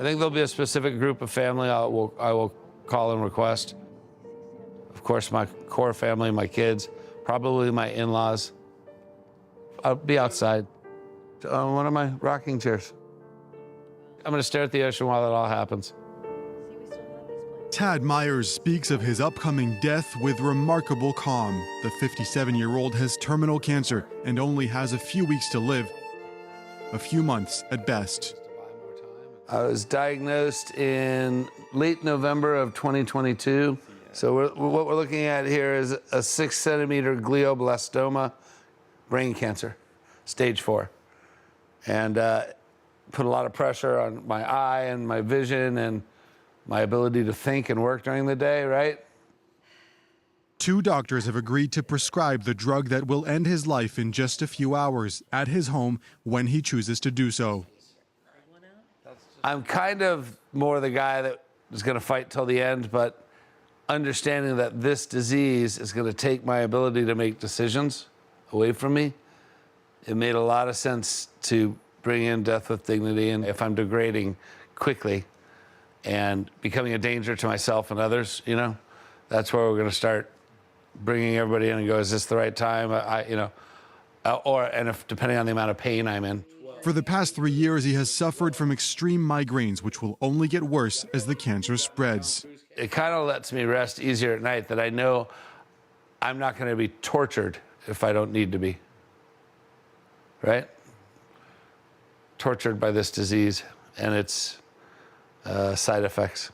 think there'll be a specific group of family I will call and request. Of course, my core family, my kids, probably my in-laws. I'll be outside on one of my rocking chairs. I'm gonna stare at the ocean while it all happens. Tad Myers speaks of his upcoming death with remarkable calm. The 57-year-old has terminal cancer and only has a few weeks to live, a few months at best. I was diagnosed in late November of 2022. So what we're looking at here is a 6-centimeter glioblastoma brain cancer, stage 4. And put a lot of pressure on my eye and my vision and my ability to think and work during the day, right? 2 doctors have agreed to prescribe the drug that will end his life in just a few hours at his home when he chooses to do so. I'm kind of more the guy that is going to fight till the end, but understanding that this disease is going to take my ability to make decisions away from me, it made a lot of sense to bring in death with dignity. And if I'm degrading quickly and becoming a danger to myself and others, you know, that's where we're going to start bringing everybody in and go, is this the right time? And if, depending on the amount of pain I'm in. For the past 3 years, he has suffered from extreme migraines, which will only get worse as the cancer spreads. It kind of lets me rest easier at night that I know I'm not going to be tortured if I don't need to be, right? Tortured by this disease and its side effects.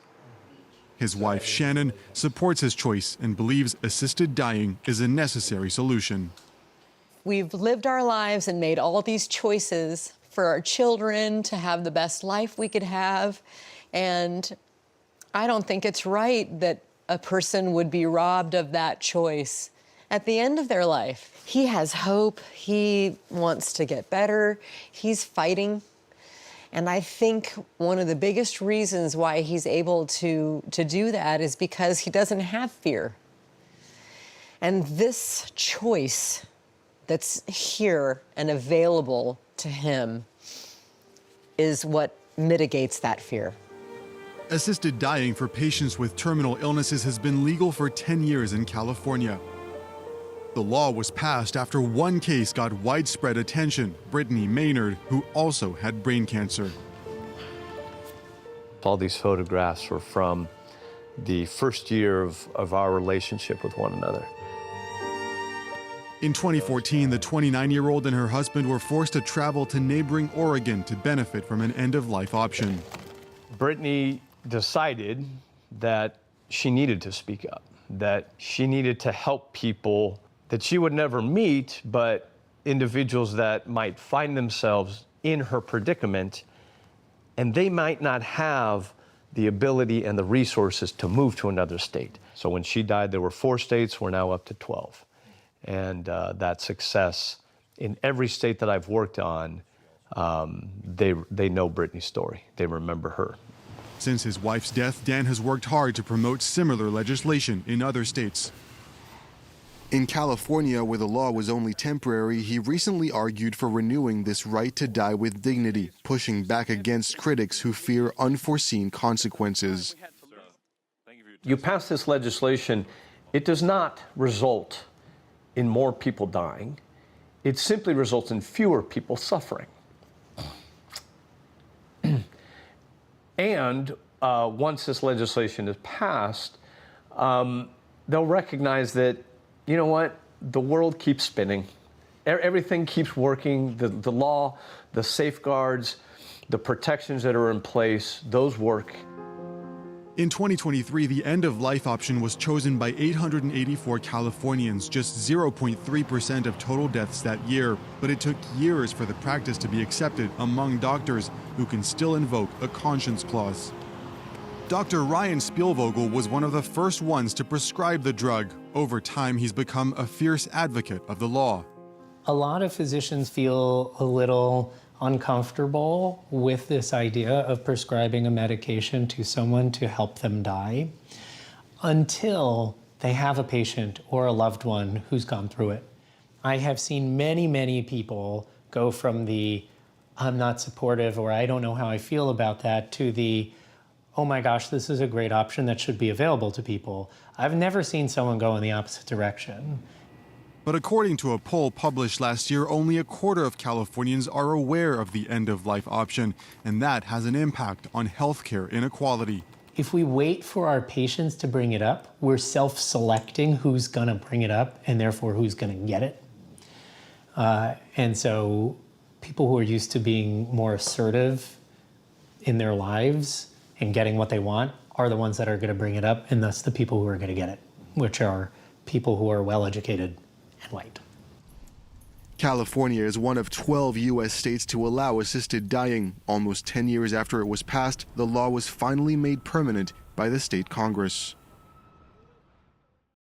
His wife, Shannon, supports his choice and believes assisted dying is a necessary solution. We've lived our lives and made all these choices for our children to have the best life we could have. And I don't think it's right that a person would be robbed of that choice at the end of their life. He has hope. He wants to get better. He's fighting. And I think one of the biggest reasons why he's able to do that is because he doesn't have fear. And this choice that's here and available to him is what mitigates that fear. Assisted dying for patients with terminal illnesses has been legal for 10 years in California. The law was passed after one case got widespread attention, Brittany Maynard, who also had brain cancer. All these photographs were from the first year of our relationship with one another. In 2014, the 29-year-old and her husband were forced to travel to neighboring Oregon to benefit from an end-of-life option. Brittany decided that she needed to speak up, that she needed to help people that she would never meet, but individuals that might find themselves in her predicament, and they might not have the ability and the resources to move to another state. So when she died, there were 4 states, we're now up to 12. And that success in every state that I've worked on, they know Brittany's story. They remember her. Since his wife's death, Dan has worked hard to promote similar legislation in other states. In California, where the law was only temporary, he recently argued for renewing this right to die with dignity, pushing back against critics who fear unforeseen consequences. You pass this legislation, it does not result in more people dying. It simply results in fewer people suffering. And once this legislation is passed, they'll recognize that, you know what, the world keeps spinning. Everything keeps working. The law, the safeguards, the protections that are in place, those work. In 2023, the end-of-life option was chosen by 884 Californians, just 0.3% of total deaths that year. But it took years for the practice to be accepted among doctors who can still invoke a conscience clause. Dr. Ryan Spielvogel was one of the first ones to prescribe the drug. Over time, he's become a fierce advocate of the law. A lot of physicians feel a little uncomfortable with this idea of prescribing a medication to someone to help them die until they have a patient or a loved one who's gone through it. I have seen many, many people go from the I'm not supportive or I don't know how I feel about that to the, oh my gosh, this is a great option that should be available to people. I've never seen someone go in the opposite direction. But according to a poll published last year, only a quarter of Californians are aware of the end-of-life option, and that has an impact on healthcare inequality. If we wait for our patients to bring it up, we're self-selecting who's going to bring it up and therefore who's going to get it. And so people who are used to being more assertive in their lives and getting what they want are the ones that are going to bring it up, and thus the people who are going to get it, which are people who are well-educated and white. California is one of 12 U.S. states to allow assisted dying. Almost 10 years after it was passed, the law was finally made permanent by the state Congress.